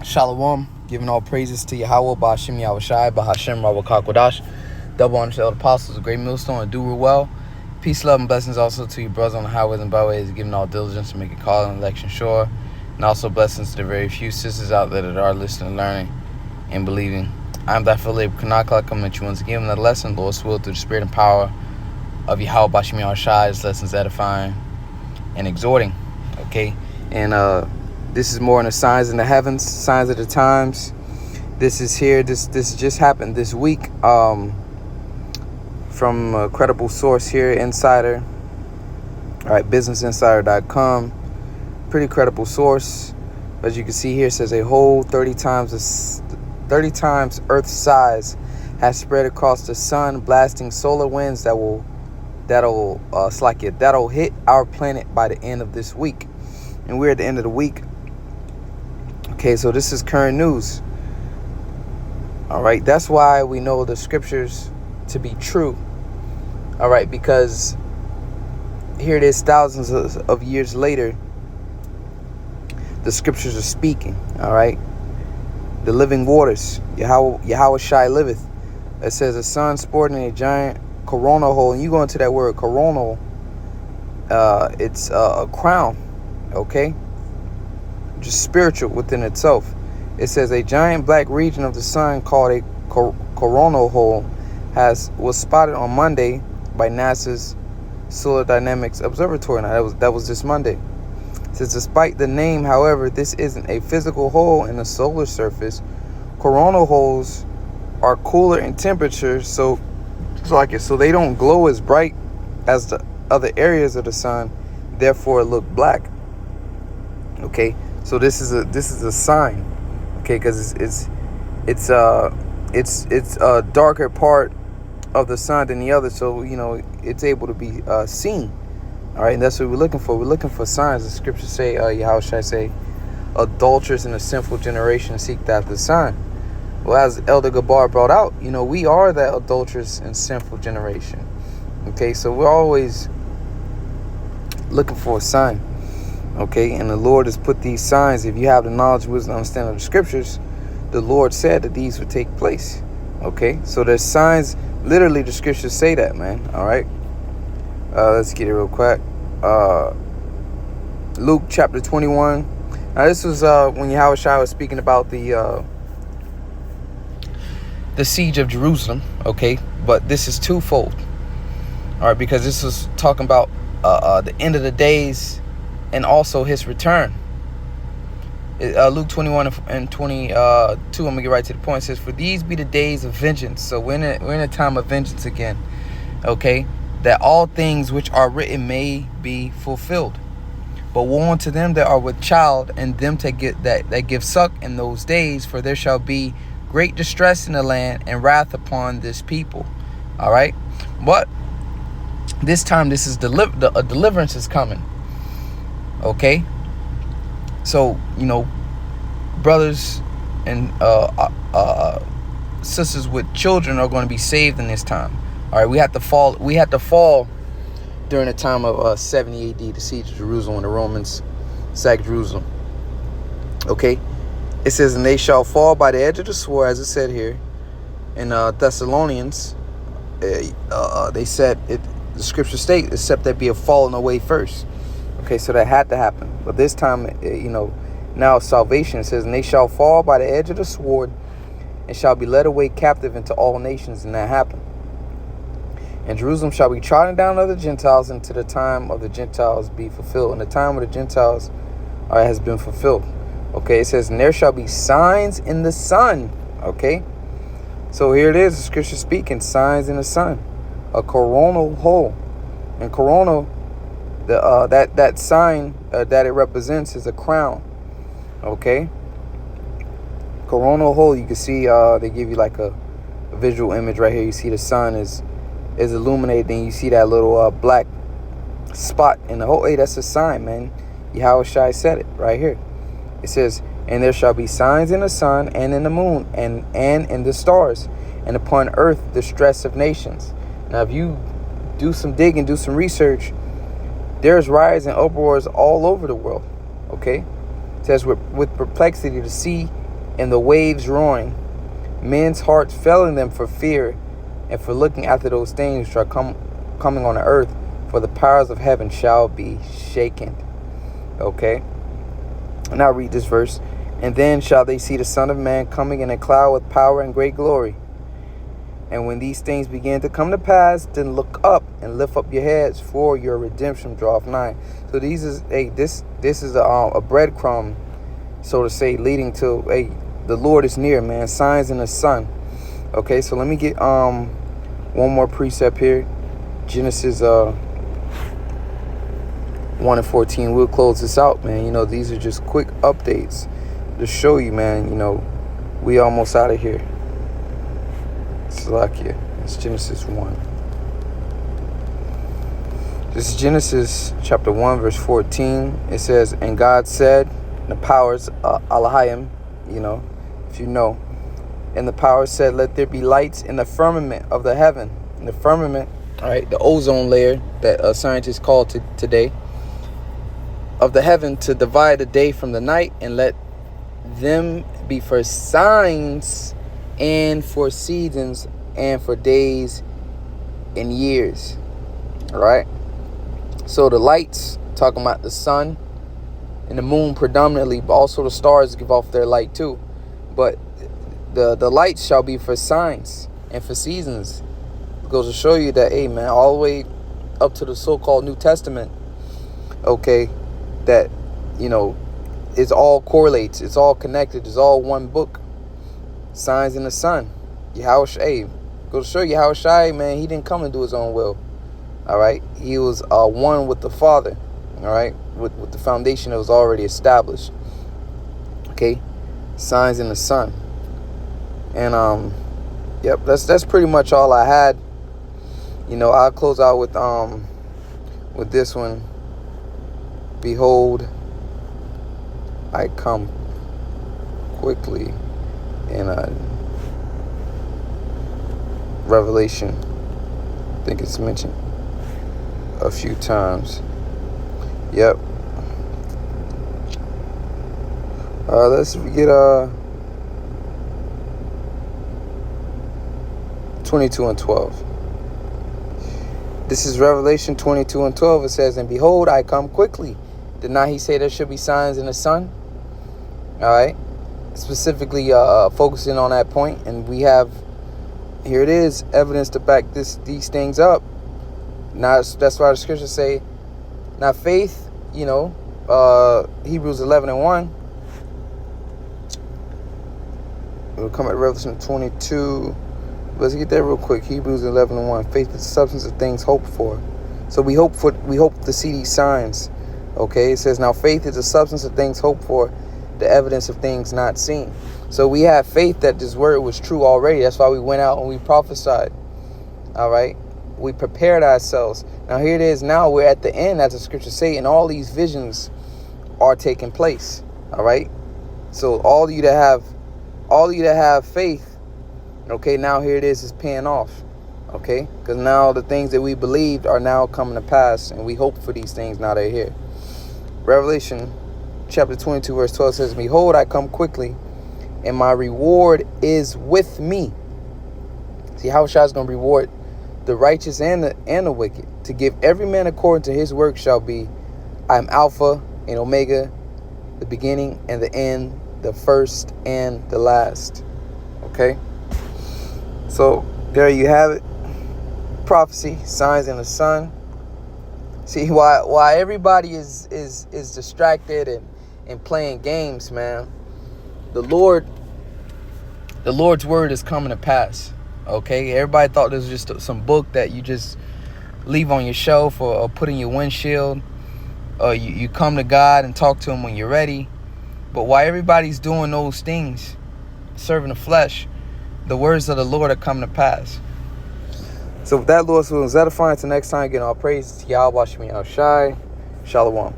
Shalom, giving all praises to Yahweh, Ba'ashem Yahushai, Ba'ashem Rawakwadash. Double honor to the apostles, a great millstone, and do real well. Peace, love, and blessings also to you brothers on the highways and byways, giving all diligence to make a call and election sure. And also blessings to the very few sisters out there that are listening, learning, and believing. I'm thy Philip Kanakla, coming at you once again with another lesson, Lord's will, through the spirit and power of Yahweh, Ba'ashem Yahushai. This lesson's edifying and exhorting, okay? And this is more in the signs in the heavens, signs of the times. This is here. This just happened this week. From a credible source here, Insider. All right, businessinsider.com. Pretty credible source. As you can see here, it says a whole 30 times Earth's size has spread across the sun, blasting solar winds that'll hit our planet by the end of this week. And we're at the end of the week. Okay, so this is current news. All right, that's why we know the scriptures to be true. All right, because here it is thousands of years later, the scriptures are speaking. All right, the living waters, Yahweh Shai liveth. It says a sun sporting a giant coronal hole. And you go into that word coronal, it's a crown, okay? Just spiritual within itself. It says a giant black region of the sun called a coronal hole was spotted on Monday by NASA's Solar Dynamics Observatory. Now that was this Monday. It says despite the name, however, this isn't a physical hole in the solar surface. Coronal holes are cooler in temperature, so they don't glow as bright as the other areas of the sun, therefore it look black. Okay, so this is a sign, okay, because it's a darker part of the sun than the other, so it's able to be seen. All right, and that's what we're looking for. We're looking for signs. The scriptures say, how should I say, adulterous and a sinful generation seek after the sign. Well, as Elder Gabar brought out, we are that adulterous and sinful generation. Okay, so we're always looking for a sign. Okay, and the Lord has put these signs. If you have the knowledge, wisdom, understanding of the scriptures, the Lord said that these would take place. Okay, so there's signs. Literally, the scriptures say that, man. All right, let's get it real quick. Luke chapter 21. Now, this was when Yahweh Shai was speaking about the siege of Jerusalem. Okay, but this is twofold. All right, because this was talking about the end of the days and also his return. Luke 21 and 22, I'm going to get right to the point. It says, for these be the days of vengeance. So we're in a time of vengeance again. Okay, that all things which are written may be fulfilled. But woe unto them that are with child, and them that give suck in those days, for there shall be great distress in the land, and wrath upon this people. All right, but this time this is a deliverance is coming. Okay, so brothers and sisters with children are going to be saved in this time. All right, we had to fall during the time of 70 AD, the siege of Jerusalem, when the Romans sacked Jerusalem. Okay, it says, and they shall fall by the edge of the sword, as it said here in Thessalonians. They said it. The scripture state, except there be a falling away first. Okay, so that had to happen. But this time, now salvation. It says, and they shall fall by the edge of the sword, and shall be led away captive into all nations. And that happened. And Jerusalem shall be trodden down of the Gentiles until the time of the Gentiles be fulfilled. And the time of the Gentiles has been fulfilled. Okay, it says, and there shall be signs in the sun. Okay, so here it is, the scripture speaking, signs in the sun. A coronal hole. And coronal, that sign that it represents is a crown. Okay, coronal hole, you can see they give you like a visual image right here. You see the sun is illuminated, and you see that little black spot in the hole. Hey, that's a sign, man. Yahweh Shai said it right here. It says, and there shall be signs in the sun and in the moon and in the stars, and upon earth distress of nations. Now, if you do some digging, do some research, there's riots and uproars all over the world. Okay, it says with perplexity the sea and the waves roaring, men's hearts failing them for fear and for looking after those things which are coming on the earth, for the powers of heaven shall be shaken. Okay? And I'll read this verse. And then shall they see the Son of Man coming in a cloud with power and great glory. And when these things begin to come to pass, then look up and lift up your heads, for your redemption draweth nigh. So this is a breadcrumb, so to say, leading to the Lord is near, man. Signs in the sun. Okay, so let me get one more precept here. Genesis 1:14. We'll close this out, man. You know, these are just quick updates to show you, man. You know, we almost out of here. Salakia. It's Genesis 1. This is Genesis chapter 1, verse 14. It says, and God said, the powers, Alahayim, you know, if you know. And the power said, let there be lights in the firmament of the heaven. In the firmament, all right, the ozone layer that scientists call today, of the heaven, to divide the day from the night, and let them be for signs and for seasons and for days and years. All right. So the lights, talking about the sun and the moon predominantly, but also the stars give off their light too. But the lights shall be for signs and for seasons. It goes to show you that, hey, man, all the way up to the so-called New Testament, okay, that, you know, it's all correlates. It's all connected. It's all one book. Signs in the sun. Yahushua. Go to show you Yahushua, man, he didn't come to do his own will. All right. He was one with the Father. All right. With the foundation that was already established. Okay. Signs in the sun. And yep, that's pretty much all I had. You know, I'll close out with this one. Behold, I come quickly in Revelation. I think it's mentioned a few times. Yep. Let's get 22 and 12. This is Revelation 22 and 12. It says, and behold, I come quickly. Did not he say there should be signs in the sun? All right. Specifically focusing on that point. And we have, here it is, evidence to back these things up. Now, that's why the scriptures say, now faith, you know, Hebrews 11 and 1. We'll come at Revelation 22. Let's get there real quick. Hebrews 11 and 1. Faith is the substance of things hoped for. So we hope to see these signs. Okay, it says, now faith is the substance of things hoped for, the evidence of things not seen. So we have faith that this word was true already. That's why we went out and we prophesied. All right, we prepared ourselves. Now here it is. Now we're at the end, as the scriptures say, and all these visions are taking place. All right. So all of you that have faith, okay, now here it is paying off. Okay, because now the things that we believed are now coming to pass, and we hope for these things now they're here. Revelation chapter 22 verse 12 says, behold, I come quickly, and my reward is with me. See, Yahushua is going to reward the righteous and the wicked, to give every man according to his work shall be. I am Alpha and Omega, the beginning and the end, the first and the last. Okay, so there you have it. Prophecy, signs in the sun. See why everybody is distracted and playing games, man. The Lord's word is coming to pass. Okay, everybody thought this was just some book that you just leave on your shelf or put in your windshield. You come to God and talk to him when you're ready. But while everybody's doing those things, serving the flesh, the words of the Lord are coming to pass. So with that, Lord, so is edifying. Until next time, again, all praise to Yahweh Shemi Al Shai. Shalom.